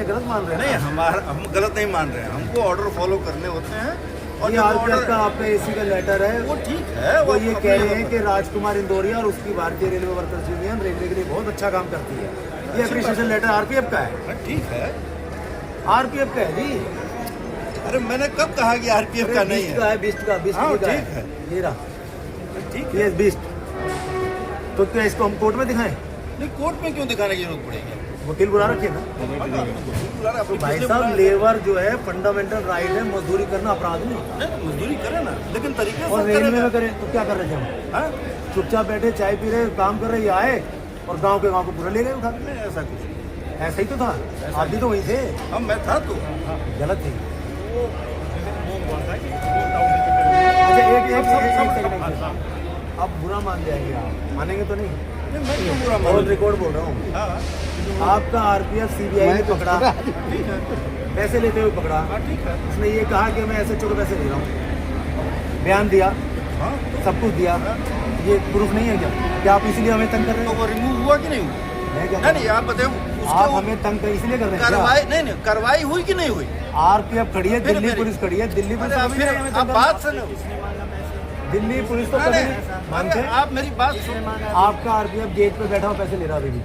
गलत मान रहे हैं। नहीं, हम गलत नहीं मान रहे हैं, हमको ऑर्डर फॉलो करने होते हैं। और ये आरपीएफ का आपका एसी का लेटर है, वो ठीक है। वो ये कह रहे हैं कि राजकुमार इंदौरिया और उसकी भारतीय रेलवे वर्कर्स यूनियन रेलवे के लिए बहुत अच्छा काम करती है। ये एप्रिसिएशन लेटर आरपीएफ का है। ठीक है, आरपीएफ का है जी। अरे मैंने कब कहा कि आरपीएफ का नहीं है? बिस्ट का ठीक है, ये रहा, ठीक ये बिस्ट। तो क्या इसको हम कोर्ट में दिखाएं? नहीं, कोर्ट में क्यों दिखाने की जरूरत पड़ेगी? वकील बुला रखे ना। तो भाई साहब, लेबर जो है फंडामेंटल राइट है, मजदूरी करना अपराध नहीं। मजदूरी करे ना, लेकिन तरीके से और रेलवे करे में करें तो क्या कर रहे थे हम? हाँ? चुपचाप बैठे, चाय पी रहे, काम कर रहे, ये आए और गांव के गांव को पूरा ले गए उठा। नहीं, ऐसा कुछ ऐसा ही तो था, आप भी तो वही थे। हम मैं था तो गलत थी। अच्छा, एक सेकंड, अब बुरा मान जाएंगे आप, मानेंगे तो नहीं? मैं क्यों बुरा ऑन मानूं? रिकॉर्ड बोल रहा हूँ। हाँ, आपका आरपीएफ सीबीआई ने पकड़ा, ठीक है, पैसे लेते हुए पकड़ा। हाँ, ठीक है, उसने ये कहा कि मैं एसएचओ को पैसे दे रहा हूँ, बयान दिया, हाँ। सब कुछ दिया। ये प्रूफ नहीं है क्या आप इसीलिए हमें तंग कर रहे तो हैं? वो रिमूव हुआ कि नहीं हुआ? मैं क्या नहीं नहीं, आप बताओ आप हमें तंग इसलिए कर रहे हैं? कार्रवाई नहीं, कार्रवाई हुई कि नहीं हुई? आरपीएफ खड़ी है, दिल्ली फिर- पुलिस खड़ी है, दिल्ली पुलिस अरे आप कभी नहीं फिर हमें आप तंग बात करना। सुनो। दिल्ली पुलिस तो नहीं, कभी नहीं, मानते अरे आप मेरी बात सुनो। आपका आरपीएफ गेट पे बैठा हुआ पैसे ले रहा है अभी भी।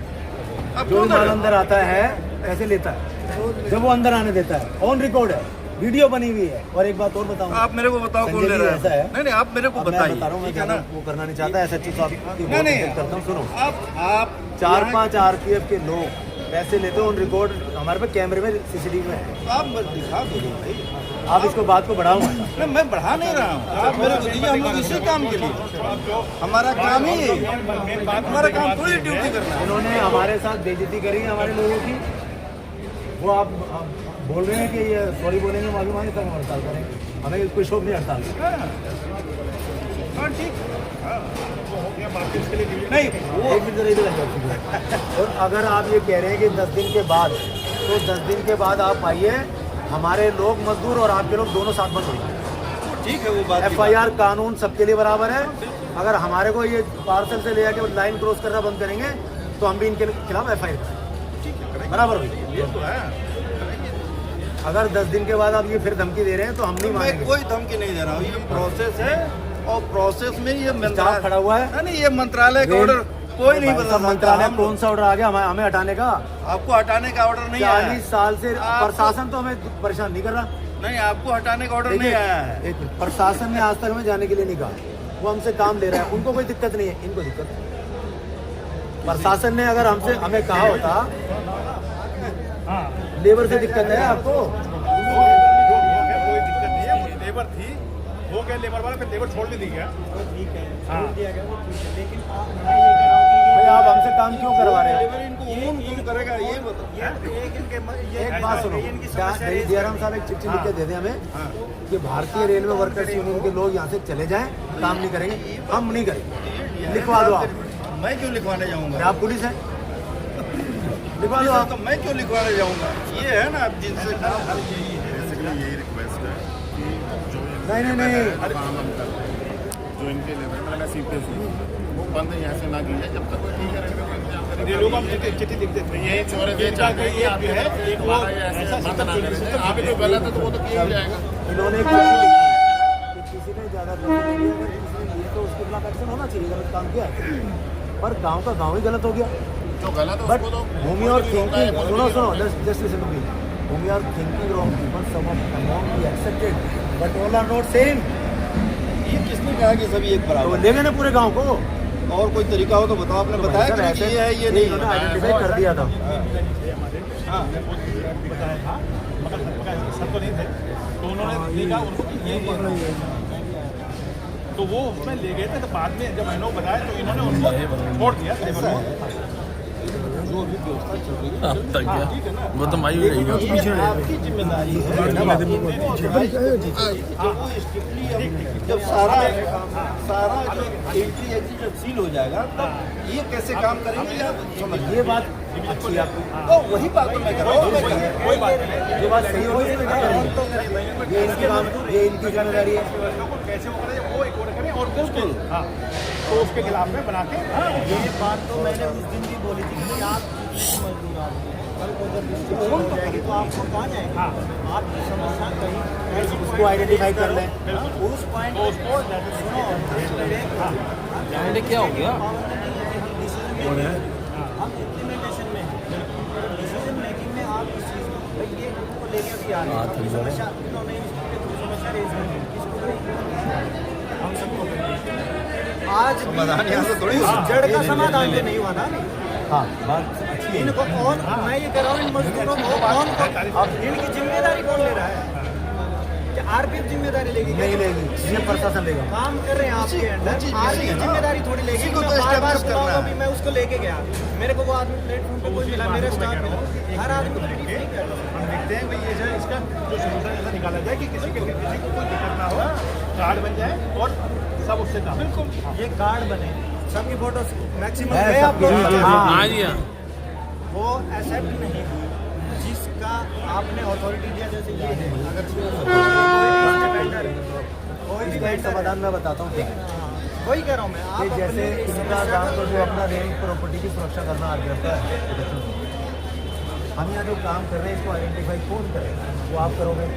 आप जो क्यों भी कर माल रहे हो? अंदर आता है पैसे लेता है, जब वो अंदर आने देता है। ऑन रिकॉर्ड है, वीडियो बनी हुई है। और एक बात और बताऊं, आप मेरे को बताओ कौन संजय ले जी रहा ऐसा है? है। नहीं नहीं, आप मेरे को अब मैं बताइए, बता रहा हूँ, मैं ठीक है ना? ज्यादा वो करना नहीं चाहता, एसएचओ साहब की नहीं, नहीं। बहुत करता हूँ। सुनो, आप 4-5 आरपीएफ के लोग पैसे लेते हैं, ऑन रिकॉर्ड हमारे पे कैमरे में सीसीटीवी में है। आप मत दिखा दो भाई। आप इसको बात को बढ़ाओ मत। नहीं, मैं बढ़ा नहीं रहा हूँ, आप मेरे को दीजिए, हम लोग इसी काम के लिए, हमारा काम ही यही है। हमारा काम थोड़ी ड्यूटी करना है। इन्होंने हमारे साथ बेइज्जती करी है हमारे लोगों की। वो आप बोल रहे हैं कि ये सॉरी बोलेंगे, माफी मांगे, तब हम हड़ताल करेंगे। हमें कोई शौक नहीं हड़ताल का। हाँ, ठीक। नहीं, एक मिनट जरा इधर आ जाओ। और अगर आप ये कह रहे हैं कि 10 दिन के बाद, तो 10 दिन के बाद आप आइए, हमारे लोग मजदूर और आपके लोग दोनों साथ बंद होंगे। ठीक है, वो बात की FIR कानून सबके लिए बराबर है। अगर हमारे को ये पार्सल से ले जाके लाइन क्रॉस करना बंद करेंगे तो हम भी इनके खिलाफ FIR करेंगे, बराबर हुई। ये तो है। अगर 10 दिन के बाद आप ये फिर धमकी दे रहे हैं तो हम नहीं मैं मानेंगे। कोई धमकी नहीं दे रहा हूँ, ये प्रोसेस है और प्रोसेस में ये स्टाफ खड़ा हुआ है। नहीं, ये मंत्रालय का ऑर्डर कोई नहीं बदल सकता। मंत्रालय हम कौन सा ऑर्डर आ गया हमें हटाने का? आपको हटाने का ऑर्डर नहीं आया है। 40 साल से आपको- प्रशासन तो हमें परेशान नहीं कर रहा। नहीं, आपको हटाने का ऑर्डर देखिए, नहीं आया है। एक मिनट, प्रशासन ने आज तक हमें जाने के लिए नहीं कहा। वो हमसे काम ले रहा है, उनको कोई दिक्कत नहीं है, इनको दिक्कत है। प्रशासन ने अगर हमसे हमें कहा होता, लेबर से दिक्कत है आपको, कोई दिक्कत नहीं है, मुझे लेबर थी, हो गए लेबर वाला, फिर लेबर छोड़ भी दी गया। भाई आप हमसे काम क्यों करवा रहे हैं? लेबर इनको ऊन क्यों करेगा, ये बताओ। एक बात सुनो, जयराम साहब एक चिट्ठी लिख के दे दें हमें कि भारतीय रेलवे वर्कर्स यूनियन के लोग यहाँ से चले जाएं, काम नहीं करेंगे, हम नहीं करेंगे। लिखवा दो आप। मैं क्यों लिखवाने जाऊंगा? आप पुलिस है, लिखवा दो आप। तो मैं क्यों लिखवाने जाऊंगा? ये है ना, अब जिनसे बेसिकली यही रिक्वेस्ट है कि जो नहीं नहीं नहीं, काम हम कर रहे हैं, जो इनके लेवल में लगा CPSC, वो बंद यहाँ से ना की जाए जब तक वो ठीक है, रेलवे को इंतजाम करेगा। रेलवे को हम चिट्ठी लिख देते हैं। यही चोर ये चाहते हैं कि आप है, एक वो हमारा ये ऐसे बंद ना करें। आप जो गलत है तो वो तो किया ही जाएगा। इन्होंने एक चिट्ठी लिखी है कि किसी ने ज़्यादा पैसे लिए, अगर किसी ने लिए तो उसके खिलाफ एक्शन होना चाहिए, गलत काम किया है। पर गांव का गांव ही गलत हो गया। जो गलत है बट उसको तो भूमि और थिंकिंग, सुनो जस्ट लिसन टू मी, भूमि और thinking wrong people, some of among be accepted but all are not same. ये किसने कहा कि सभी एक तो बराबर? ले गए ना पूरे गांव को। और कोई तरीका हो तो बताओ। आपने बताया कि नहीं कि ये है, ये नहीं उन्होंने है। आइडेंटिफाई कर दिया था। हाँ, बताया था, मगर सब तो नहीं थे, तो उन्होंने देखा उनको कि ये तो वो उसमें ले गए थे। तो बाद में जब मैंने बताया तो इन्होंने उनको छोड़ दिया लेबर को। जो भी व्यवस्था चल रही है, ठीक है ना, वो तो मायू रहेगी। ये आपकी जिम्मेदारी है। जब सारा जो एंट्री एग्जिट जब सील हो जाएगा तब ये कैसे काम करेंगे आप समझिए। ये बात अच्छी आपकी, तो वही बात तो मैं कर रहा हूँ। कोई बात नहीं, ये बात सही होगी, इसमें क्या करेंगे? ये इनकी काम, ये इनकी जिम्मेदारी है। को कैसे वो करें, वो एक और करें और बिल्कुल हाँ, तो उसके खिलाफ में बना के ये बात तो मैंने उस दिन भी बोली थी कि आप मजदूर आदमी हैं, कल को जब डिस्ट्रिक्शन हो जाएगी तो आपको कहाँ जाएगा? आपकी समस्या कहीं उसको आइडेंटिफाई कर लें। उस पॉइंट सुनो पहले क्या हो गया? हम इम्प्लीमेंटेशन में हैं, डिसीजन मेकिंग में आप इस चीज़ को भाई ये को लेके भी आ रहे हैं, अपनी समस्या उन्होंने इसके समस्या रेज कर दी, किसको करेंगे? हम सबको करेंगे। आज समाधान यहाँ से थोड़ी उस जड़ का समाधान तो नहीं हुआ ना। हाँ, बात अच्छी है। इनको कौन, मैं ये कह रहा हूँ इन मजदूरों को कौन, अब इनकी जिम्मेदारी कौन ले रहा है? क्या आरपीएफ जिम्मेदारी लेगी? नहीं लेगी, ये प्रशासन लेगा। काम कर रहे हैं आपके अंडर, आपकी जिम्मेदारी थोड़ी लेगी। को तो मैं बार-बार establish करना बुलाऊंगा है। भी, मैं उसको लेके गया, मेरे को वो आदमी प्लेटफॉर्म पे कोई मिला, मेरा स्टाफ मिला, हर आदमी को रिलीफ नहीं कर सकता। हम देखते हैं भाई ये जो इसका जो सोल्यूशन ऐसा निकाला जाए कि किसी को कोई दिक्कत ना हो, कार्ड बन जाए और सब उससे काम। बिल्कुल ये कार्ड बने, सबकी फोटो मैक्सिमम है, है आप सबकी लोग, हाँ। हाँ जी हाँ। वो एक्सेप्ट नहीं हुई जिसका आपने अथॉरिटी दिया, जैसे ये है, अगर कोई भी इसका एक वेंडर समाधान मैं बताता हूँ। वही कह रहा हूँ मैं, कि आप जैसे अपने इस इनका समस्या काम तो को जो अपना रेंज प्रॉपर्टी की सुरक्षा करना आरपीएफ का है। हम यहाँ जो काम कर रहे हैं इसको आइडेंटिफाई कौन करेगा? वो आप करोगे।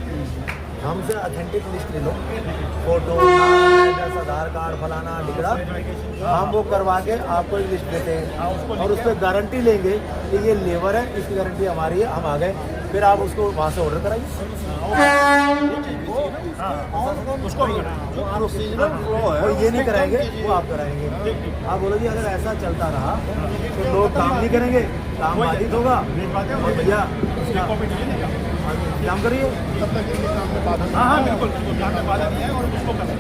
हमसे ऑथेंटिक लिस्ट ले लो, फोटो, एड्रेस, आधार कार्ड, फलाना ढिकड़ा, हम वो करवा के आपको एक लिस्ट देते हैं और उस पर गारंटी लेंगे कि ये लेबर है, इसकी गारंटी हमारी है, हम आ गए, फिर आप उसको वहाँ से ऑर्डर कराइए। उसको भी जो प्रोसीजरल फ्लो है और ये नहीं कराएंगे, वो आप कराएंगे। आप बोलोगे अगर ऐसा चलता रहा तो लोग काम नहीं करेंगे, काम बाधित होगा। और भैया एक कॉपी नहीं है काम करिए। तब तक इनके काम में बाधा हाँ हाँ बिल्कुल काम में बाधा नहीं है और उसको करें।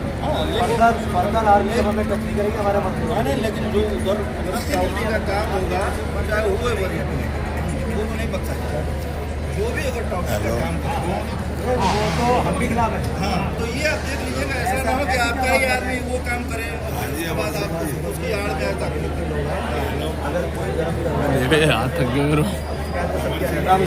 फर्दर आर्मी हमें टच नहीं करेगी, हमारा मतलब नहीं, लेकिन जो उधर सिक्योरिटी का काम होगा, चाहे हुए वरियत वो नहीं बच सकता। जो भी अगर टॉक्सिक का काम करे, वो तो हम भी खिलाफ है। हाँ, तो ये आप देख लीजिएगा, ऐसा ना हो कि आपका ही आदमी वो काम करे और उसके बाद आप उसकी आड़ में तक अगर कोई गलत कर रहा है हाथ थक गए। तो सबकी